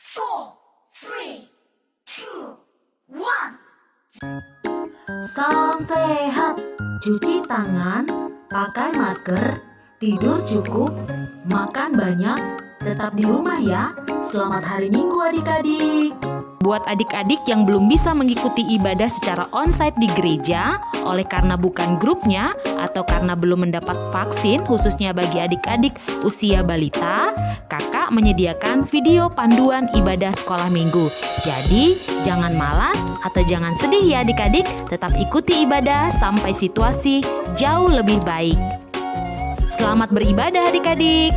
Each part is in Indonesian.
4, 3, 2, 1. Salam sehat, cuci tangan, pakai masker, tidur cukup, makan banyak, tetap di rumah ya. Selamat hari Minggu adik-adik. Buat adik-adik yang belum bisa mengikuti ibadah secara onsite di gereja, oleh karena bukan grupnya atau karena belum mendapat vaksin khususnya bagi adik-adik usia balita, kakak menyediakan video panduan ibadah sekolah minggu. Jadi, jangan malas atau jangan sedih ya adik-adik, tetap ikuti ibadah sampai situasi jauh lebih baik. Selamat beribadah adik-adik.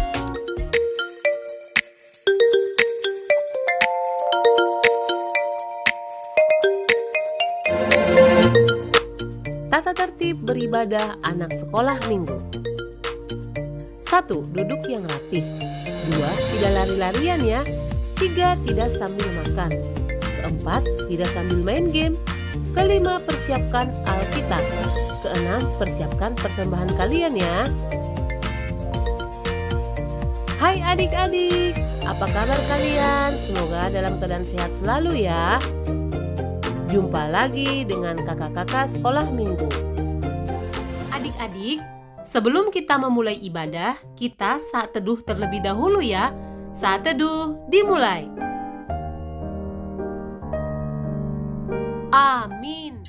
Tata tertib beribadah anak sekolah minggu. 1. Duduk yang rapih. 2. Tidak lari-larian ya. 3. Tidak sambil makan. 4. Tidak sambil main game. 5. Persiapkan Alkitab. 6. Persiapkan persembahan kalian ya. Hai adik-adik, apa kabar kalian? Semoga dalam keadaan sehat selalu ya. Jumpa lagi dengan kakak-kakak sekolah minggu. Adik-adik, sebelum kita memulai ibadah, kita saat teduh terlebih dahulu ya. Saat teduh dimulai. Amin.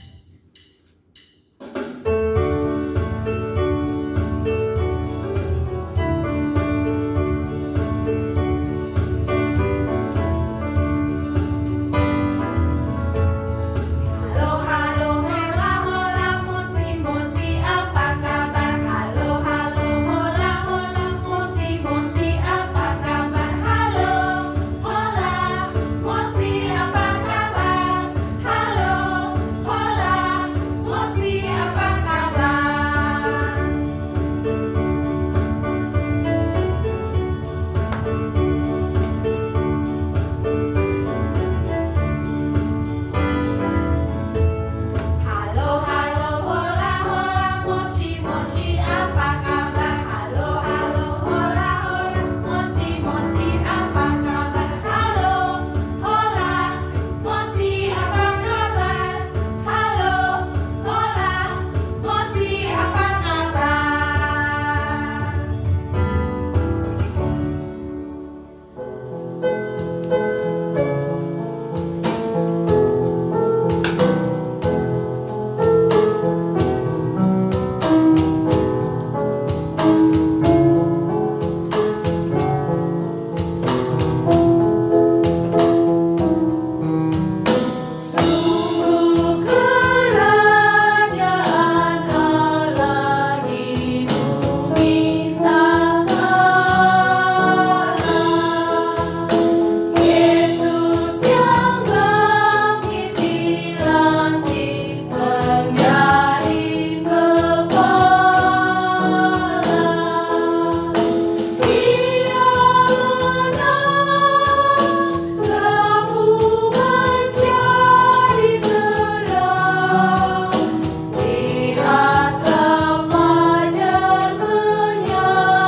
Halo, halo, hola, hola, mosi, mosi, apa kabar? Halo, halo, hola, hola, mosi, mosi, apa kabar? Halo, hola, mosi, apa kabar? Halo, hola, mosi, apa kabar? Halo, halo, hola, hola, mosi, mosi, apa kabar? Halo, halo, hola, hola, mosi, mosi, apa kabar? Halo, hola, mosi, apa kabar? Halo, hola, mosi, apa kabar? Sungguh kerajaan Allah di bumi takkanlah. Yesus yang bangkit di langit menjadi kepala. Dia menang, lampu menjadi terang. Lihatlah fajar menyala.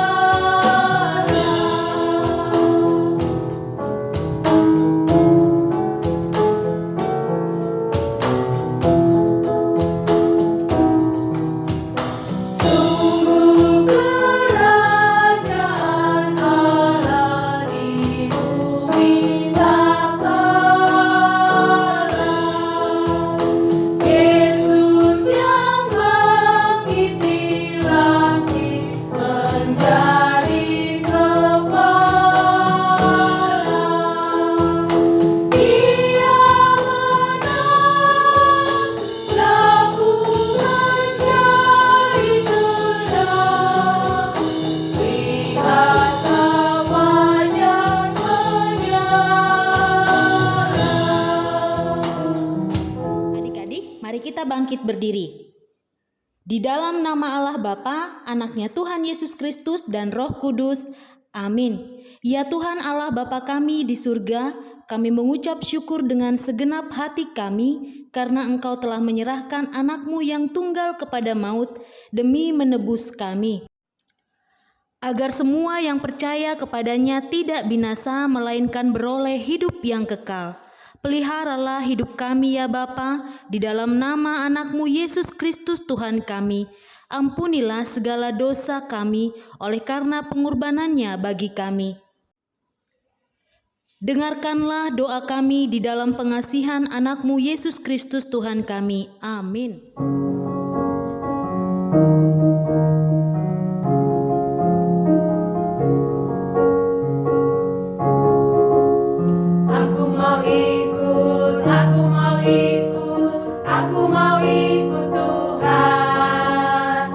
Sungguh kerajaan Allah di bumi takkanlah. Yesus yang bangkit di langit menjadi kepala. Dia menang, lampu menjadi terang. Lihatlah fajar menyala. Adik-adik, mari kita bangkit berdiri. Di dalam nama Allah Bapa, Anaknya Tuhan Yesus Kristus dan Roh Kudus. Amin. Ya Tuhan Allah Bapa kami di surga, kami mengucap syukur dengan segenap hati kami karena Engkau telah menyerahkan anak-Mu yang tunggal kepada maut demi menebus kami. agar semua yang percaya kepadanya tidak binasa melainkan beroleh hidup yang kekal. Peliharalah hidup kami ya Bapa, di dalam nama anak-Mu Yesus Kristus Tuhan kami. Ampunilah segala dosa kami oleh karena pengorbanannya bagi kami. Dengarkanlah doa kami di dalam pengasihan anak-Mu Yesus Kristus Tuhan kami. Amin. Aku mau ikut, aku mau ikut, aku mau ikut Tuhan.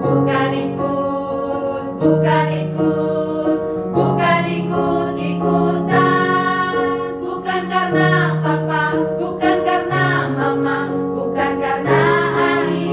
Bukan ikut, bukan ikut, bukan ikut-ikutan. Bukan karena papa, bukan karena mama, bukan karena ayah.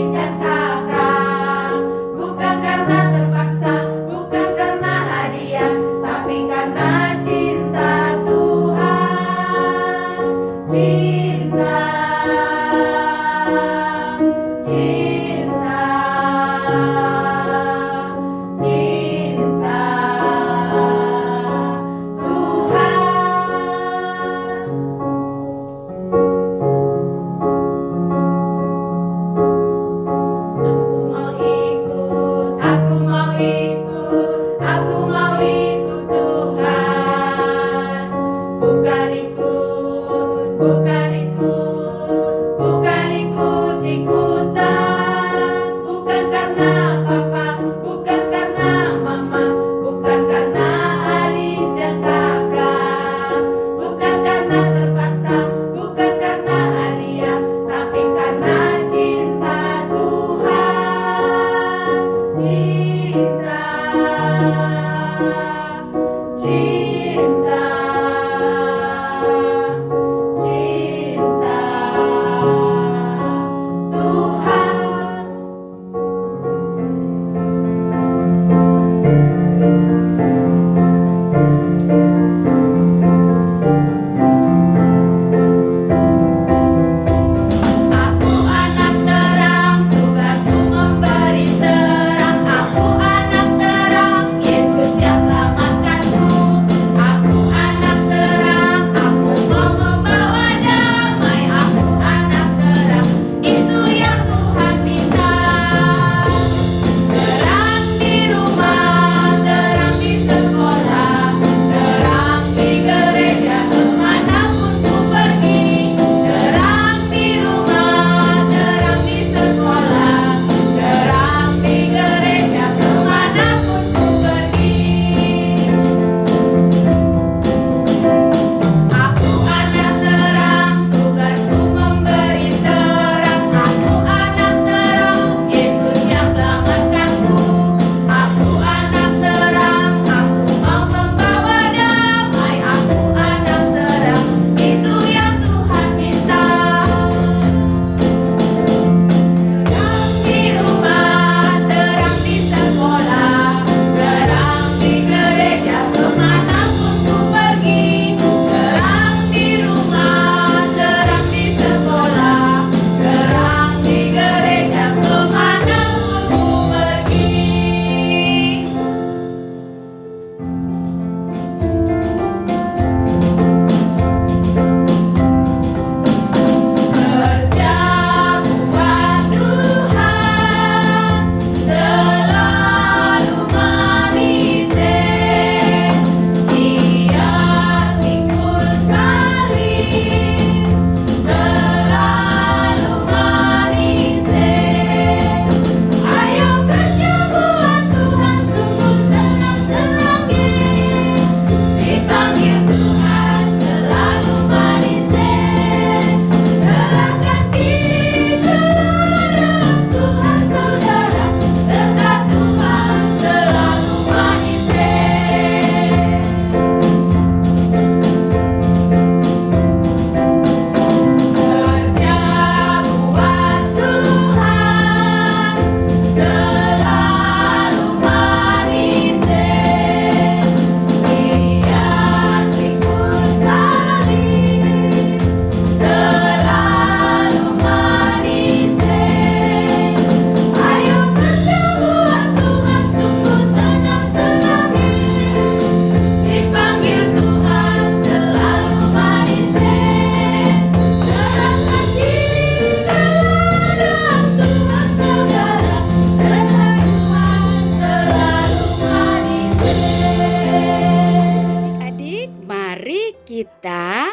mari kita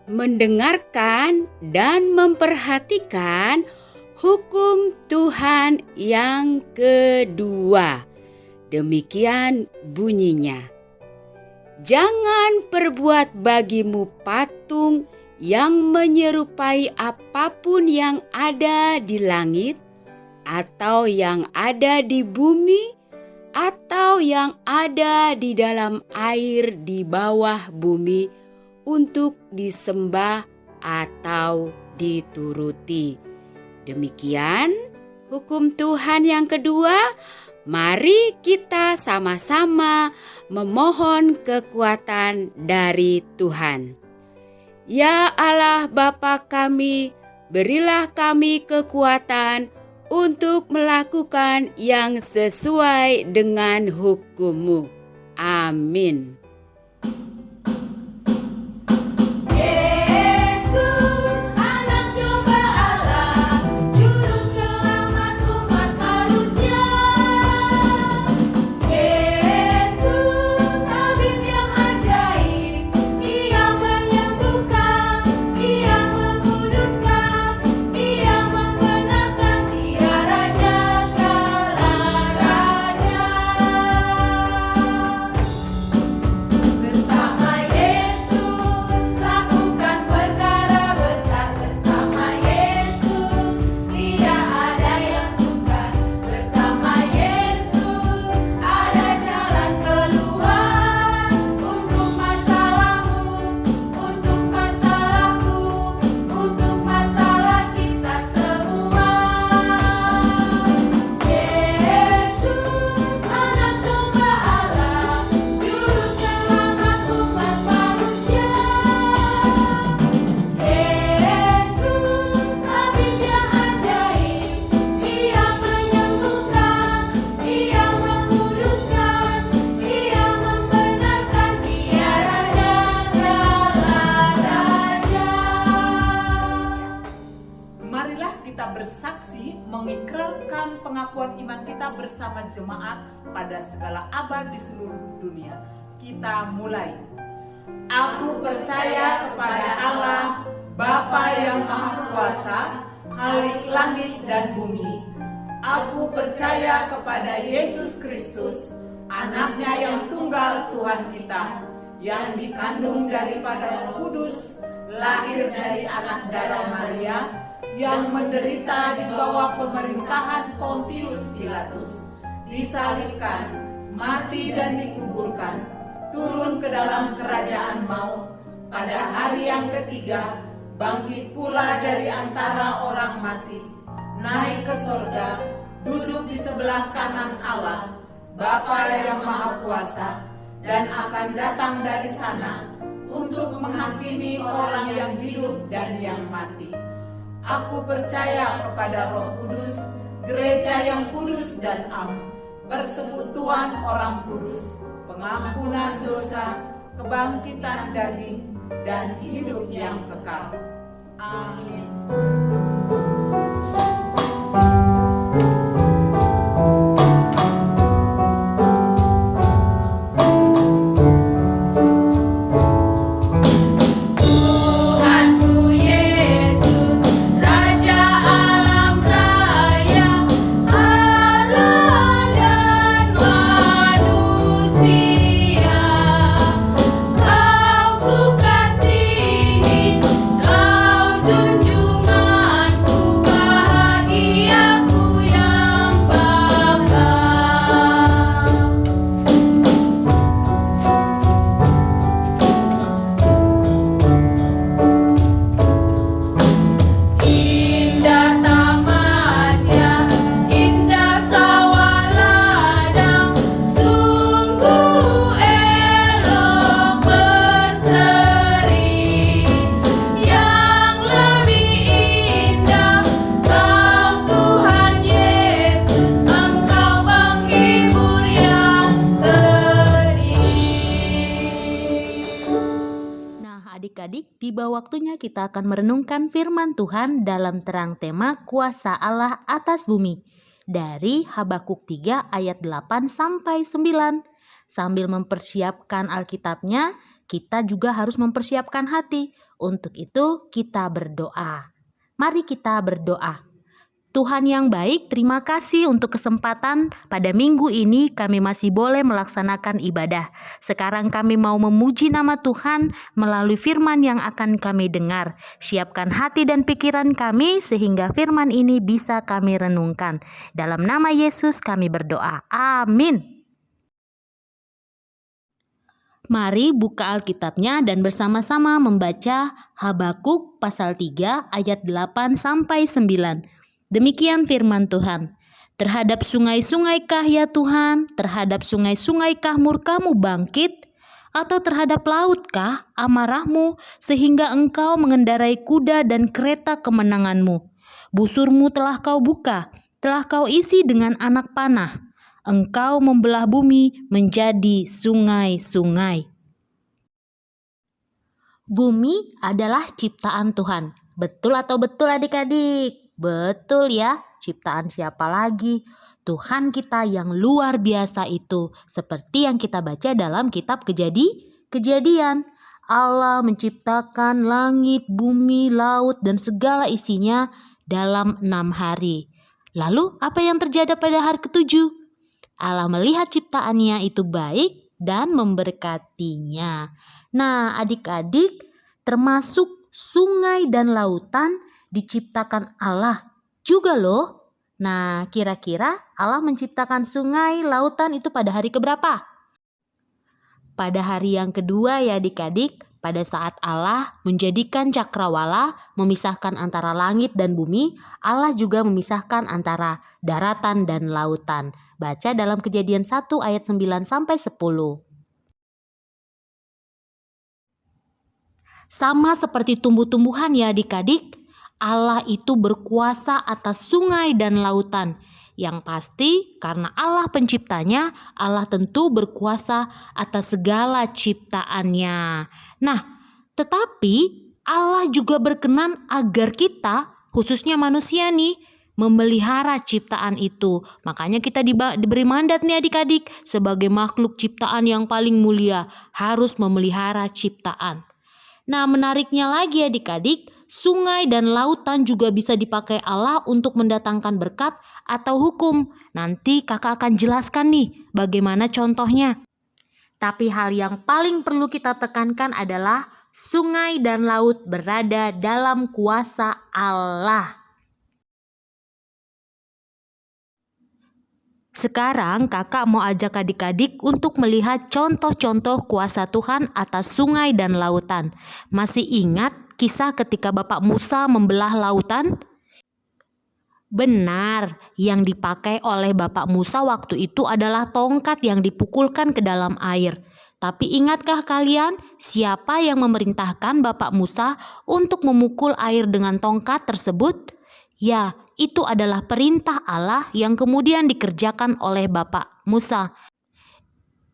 mendengarkan dan memperhatikan hukum Tuhan yang kedua. Demikian bunyinya. Jangan perbuat bagimu patung yang menyerupai apapun yang ada di langit, atau yang ada di bumi, atau yang ada di dalam air di bawah bumi, untuk disembah atau dituruti. Demikian hukum Tuhan yang kedua. Mari kita sama-sama memohon kekuatan dari Tuhan. Ya Allah Bapa kami, berilah kami kekuatan untuk melakukan yang sesuai dengan hukum-Mu. Amin. Yesus, anak domba Allah, juru selamat umat manusia. Yesus, tabib yang ajaib, Dia menyembuhkan, Dia menguduskan, Dia membenarkan, Dia Raja segala raja. Bersama Yesus lakukan perkara besar, bersama Yesus tidak ada yang sukar, bersama Yesus ada jalan keluar untuk masalahmu, untuk masalahku, untuk masalah kita semua. Yesus, anak domba Allah, juru selamat umat manusia. Yesus, tabib yang ajaib, Dia menyembuhkan, Dia menguduskan, Dia membenarkan, Dia Raja segala raja. Marilah kita bersaksi mengikrarkan pengakuan iman kita bersama jemaat pada segala abad di seluruh dunia. Kita mulai. Aku percaya kepada Allah, Bapa yang Maha Kuasa, Khalik langit dan bumi. Aku percaya kepada Yesus Kristus, Anaknya yang tunggal Tuhan kita, yang dikandung daripada Roh Kudus, lahir dari anak darah Maria, yang menderita di bawah pemerintahan Pontius Pilatus, disalibkan, mati dan dikuburkan, turun ke dalam kerajaan maut, pada hari yang ketiga bangkit pula dari antara orang mati, naik ke sorga, duduk di sebelah kanan Allah, Bapa yang Maha Kuasa, dan akan datang dari sana untuk menghakimi orang yang hidup dan yang mati. Aku percaya kepada Roh Kudus, gereja yang kudus dan am, persekutuan orang kudus, pengampunan dosa, kebangkitan daging, dan hidup yang kekal. Amin. Tuhanku Yesus, Raja alam raya, Allah dan manusia. Kau ku kasihi, Kau junjunganku, bahagiaku yang bangga. Indah tamasya, indah sawah ladang, sungguh elok berseri. Yang lebih indah, Kau Tuhan Yesus, Engkau penghibur yang sedih. Nah, adik-adik, tiba waktunya kita akan merenungkan firman Tuhan dalam terang tema kuasa Allah atas bumi dari Habakuk 3 ayat 8 sampai 9. Sambil mempersiapkan Alkitabnya, kita juga harus mempersiapkan hati. Untuk itu kita berdoa. Mari kita berdoa. Tuhan yang baik, terima kasih untuk kesempatan pada minggu ini kami masih boleh melaksanakan ibadah. Sekarang kami mau memuji nama Tuhan melalui firman yang akan kami dengar. Siapkan hati dan pikiran kami sehingga firman ini bisa kami renungkan. Dalam nama Yesus kami berdoa. Amin. Mari buka Alkitabnya dan bersama-sama membaca Habakuk pasal 3 ayat 8 sampai 9. Demikian firman Tuhan. Terhadap sungai-sungaikah ya Tuhan, terhadap sungai-sungaikah murkamu bangkit, atau terhadap lautkah amarahmu sehingga engkau mengendarai kuda dan kereta kemenanganmu? Busurmu telah kau buka, telah kau isi dengan anak panah. Engkau membelah bumi menjadi sungai-sungai. Bumi adalah ciptaan Tuhan. Betul atau betul adik-adik? Betul ya, ciptaan siapa lagi? Tuhan kita yang luar biasa itu, seperti yang kita baca dalam kitab Kejadian. Allah menciptakan langit, bumi, laut, dan segala isinya dalam 6 hari. Lalu apa yang terjadi pada hari ketujuh? Allah melihat ciptaannya itu baik dan memberkatinya. Nah, adik-adik, termasuk sungai dan lautan diciptakan Allah juga loh. Nah, kira-kira Allah menciptakan sungai, lautan itu pada hari keberapa? Pada hari yang kedua ya adik-adik, pada saat Allah menjadikan cakrawala, memisahkan antara langit dan bumi, Allah juga memisahkan antara daratan dan lautan. Baca dalam Kejadian 1 ayat 9 sampai 10. Sama seperti tumbuh-tumbuhan ya adik-adik, Allah itu berkuasa atas sungai dan lautan. Yang pasti karena Allah penciptanya, Allah tentu berkuasa atas segala ciptaannya. Nah, tetapi Allah juga berkenan agar kita, khususnya manusia nih, memelihara ciptaan itu. Makanya kita diberi mandat nih adik-adik, sebagai makhluk ciptaan yang paling mulia, harus memelihara ciptaan. Nah, menariknya lagi adik-adik, sungai dan lautan juga bisa dipakai Allah untuk mendatangkan berkat atau hukum. Nanti kakak akan jelaskan nih bagaimana contohnya. Tapi hal yang paling perlu kita tekankan adalah sungai dan laut berada dalam kuasa Allah. Sekarang kakak mau ajak adik-adik untuk melihat contoh-contoh kuasa Tuhan atas sungai dan lautan. Masih ingat kisah ketika Bapak Musa membelah lautan? Benar, yang dipakai oleh Bapak Musa waktu itu adalah tongkat yang dipukulkan ke dalam air. Tapi ingatkah kalian siapa yang memerintahkan Bapak Musa untuk memukul air dengan tongkat tersebut? Ya, itu adalah perintah Allah yang kemudian dikerjakan oleh Bapak Musa.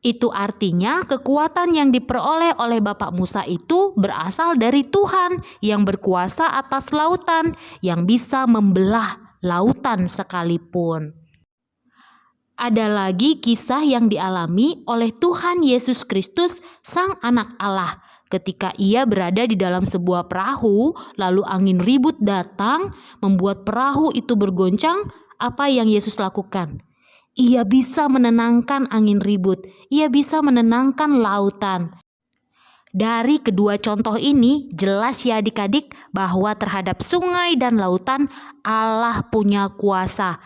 Itu artinya kekuatan yang diperoleh oleh Bapak Musa itu berasal dari Tuhan yang berkuasa atas lautan, yang bisa membelah lautan sekalipun. Ada lagi kisah yang dialami oleh Tuhan Yesus Kristus, Sang Anak Allah. Ketika ia berada di dalam sebuah perahu, lalu angin ribut datang, membuat perahu itu bergoncang. Apa yang Yesus lakukan? Ia bisa menenangkan angin ribut, ia bisa menenangkan lautan. Dari kedua contoh ini, jelas ya adik-adik bahwa terhadap sungai dan lautan Allah punya kuasa.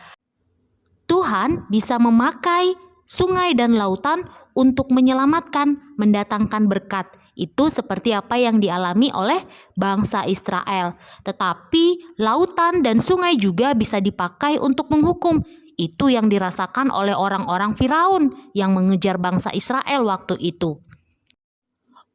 Tuhan bisa memakai sungai dan lautan untuk menyelamatkan, mendatangkan berkat. Itu seperti apa yang dialami oleh bangsa Israel. Tetapi lautan dan sungai juga bisa dipakai untuk menghukum. Itu yang dirasakan oleh orang-orang Firaun yang mengejar bangsa Israel waktu itu.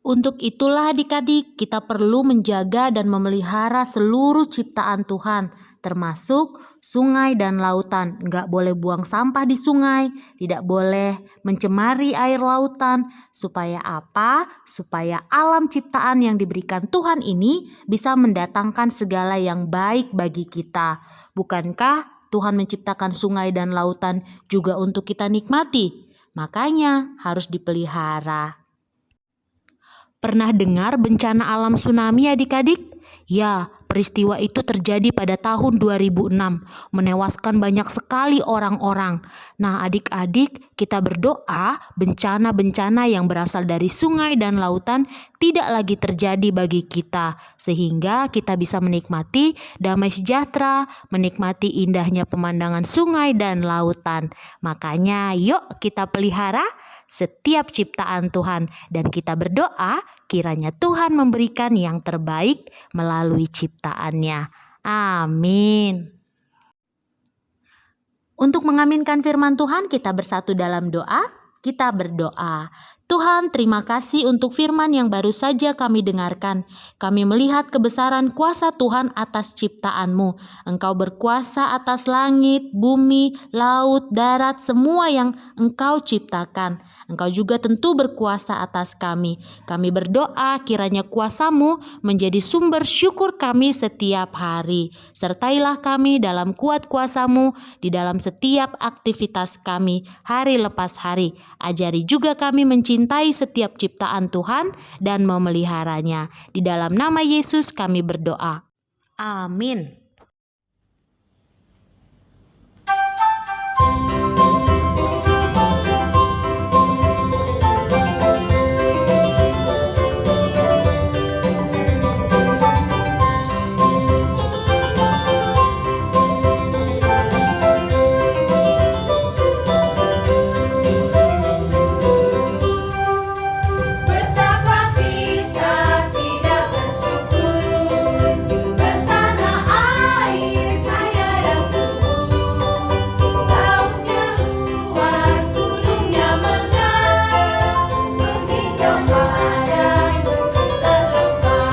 Untuk itulah adik-adik kita perlu menjaga dan memelihara seluruh ciptaan Tuhan, termasuk sungai dan lautan. Nggak boleh buang sampah di sungai, tidak boleh mencemari air lautan. Supaya apa? Supaya alam ciptaan yang diberikan Tuhan ini bisa mendatangkan segala yang baik bagi kita. Bukankah Tuhan menciptakan sungai dan lautan juga untuk kita nikmati? Makanya harus dipelihara. Pernah dengar bencana alam tsunami adik-adik? Ya, peristiwa itu terjadi pada tahun 2006, menewaskan banyak sekali orang-orang. Nah, adik-adik, kita berdoa bencana-bencana yang berasal dari sungai dan lautan tidak lagi terjadi bagi kita, sehingga kita bisa menikmati damai sejahtera, menikmati indahnya pemandangan sungai dan lautan. Makanya, yuk kita pelihara setiap ciptaan Tuhan dan kita berdoa kiranya Tuhan memberikan yang terbaik melalui ciptaannya. Amin. Untuk mengaminkan firman Tuhan, kita bersatu dalam doa. Kita berdoa. Tuhan, terima kasih untuk firman yang baru saja kami dengarkan. Kami melihat kebesaran kuasa Tuhan atas ciptaan-Mu. Engkau berkuasa atas langit, bumi, laut, darat, semua yang Engkau ciptakan. Engkau juga tentu berkuasa atas kami. Kami berdoa kiranya kuasa-Mu menjadi sumber syukur kami setiap hari. Sertailah kami dalam kuat kuasa-Mu di dalam setiap aktivitas kami hari lepas hari. Ajari juga kami mencintai setiap ciptaan Tuhan dan memeliharanya. Di dalam nama Yesus kami berdoa. Amin. Betapa kita tidak bersyukur, bertanah air kaya dan subur, lautnya luas, gunungnya megah, menghijau padang, bergetar lembah.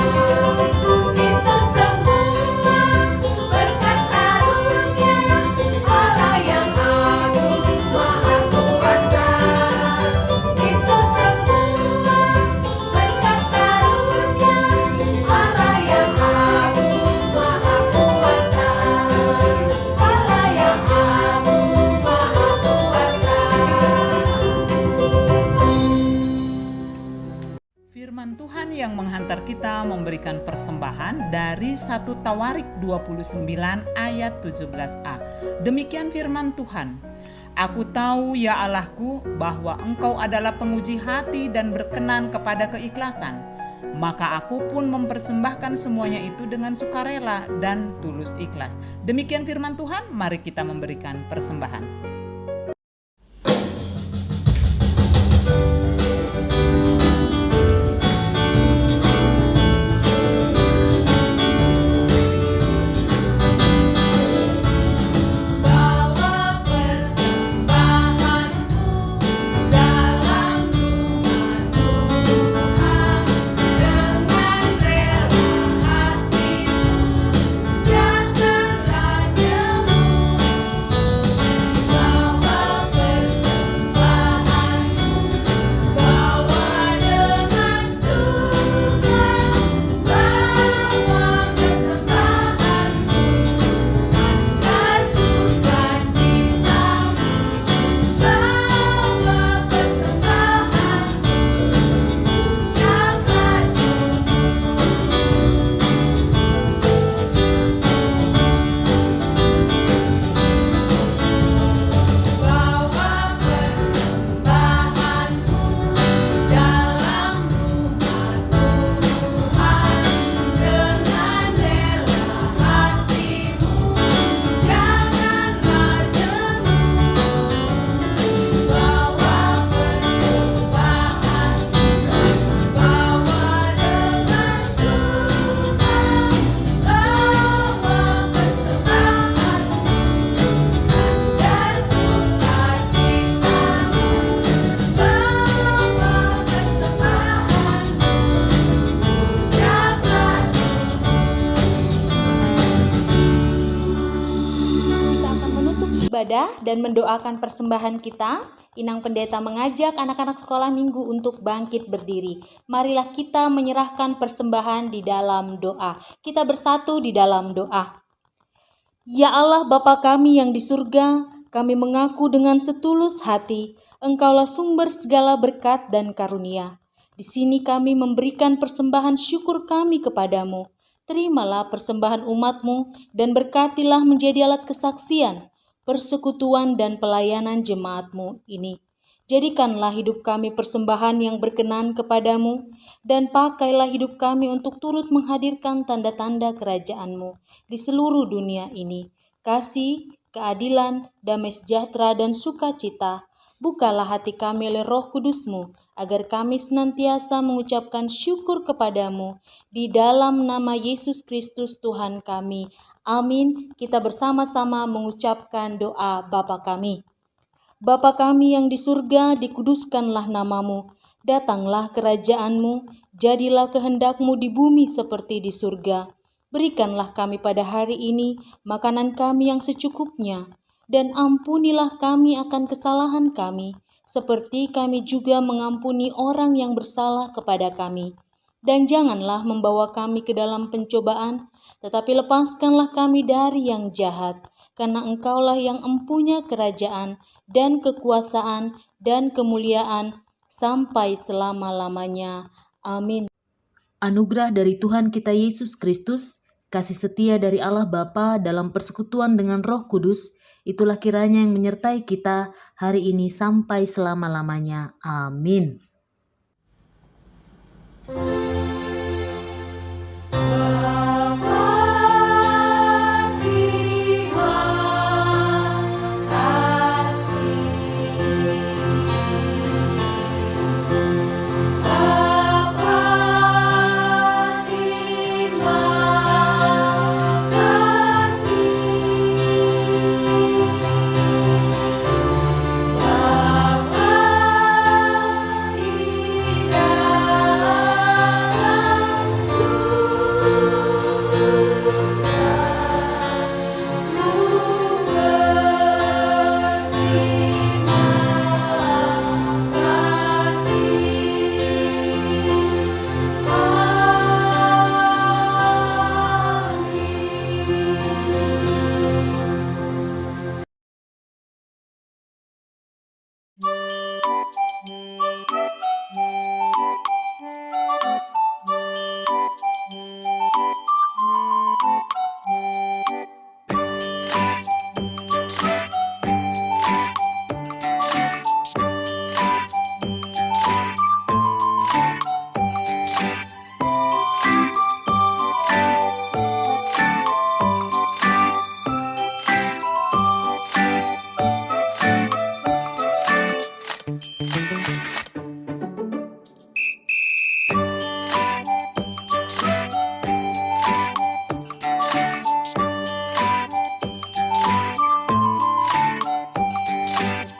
Itu semua berkat karunia Allah yang agung maha kuasa. Itu semua berkat karunia Allah yang agung maha kuasa. Allah yang agung maha kuasa. Firman Tuhan yang menghantar kita memberikan persembahan dari 1 Tawarik 29 ayat 17a. Demikian firman Tuhan. Aku tahu ya Allahku bahwa Engkau adalah penguji hati dan berkenan kepada keikhlasan. Maka aku pun mempersembahkan semuanya itu dengan sukarela dan tulus ikhlas. Demikian firman Tuhan, mari kita memberikan persembahan. Bawa persembahanmu dalam rumah Tuhan dengan rela hatimu, janganlah jemu. Bawa persembahanmu, bawa dengan suka, bawa persembahanmu. Tanda sukacitamu, bawa persembahanmu, ucaplah syukur. Bawa persembahanmu dalam rumah Tuhan dengan rela hatimu, janganlah jemu. Bawa persembahanmu, bawa dengan suka, bawa persembahanmu, tanda sukacitamu, bawa persembahanmu, ucaplah Kita akan menutup ibadah dan mendoakan persembahan kita. Inang Pendeta mengajak anak-anak sekolah minggu untuk bangkit berdiri. Marilah kita menyerahkan persembahan di dalam doa. Kita bersatu di dalam doa. Ya Allah Bapa kami yang di surga, kami mengaku dengan setulus hati, Engkaulah sumber segala berkat dan karunia. Di sini kami memberikan persembahan syukur kami kepadamu. Terimalah persembahan umat-Mu dan berkatilah menjadi alat kesaksian, persekutuan dan pelayanan jemaat-Mu ini. Jadikanlah hidup kami persembahan yang berkenan kepadamu, dan pakailah hidup kami untuk turut menghadirkan tanda-tanda kerajaan-Mu di seluruh dunia ini. Kasih, keadilan, damai sejahtera, dan sukacita. Bukalah hati kami oleh Roh Kudus-Mu, agar kami senantiasa mengucapkan syukur kepadamu. Di dalam nama Yesus Kristus Tuhan kami. Amin. Kita bersama-sama mengucapkan doa Bapa kami. Bapa kami yang di surga, dikuduskanlah namamu. Datanglah kerajaan-Mu, jadilah kehendak-Mu di bumi seperti di surga. Berikanlah kami pada hari ini makanan kami yang secukupnya, dan ampunilah kami akan kesalahan kami, seperti kami juga mengampuni orang yang bersalah kepada kami. Dan janganlah membawa kami ke dalam pencobaan, tetapi lepaskanlah kami dari yang jahat, karena Engkaulah yang empunya kerajaan dan kekuasaan dan kemuliaan sampai selama-lamanya. Amin. Anugerah dari Tuhan kita Yesus Kristus, kasih setia dari Allah Bapa dalam persekutuan dengan Roh Kudus, itulah kiranya yang menyertai kita hari ini sampai selama-lamanya. Amin.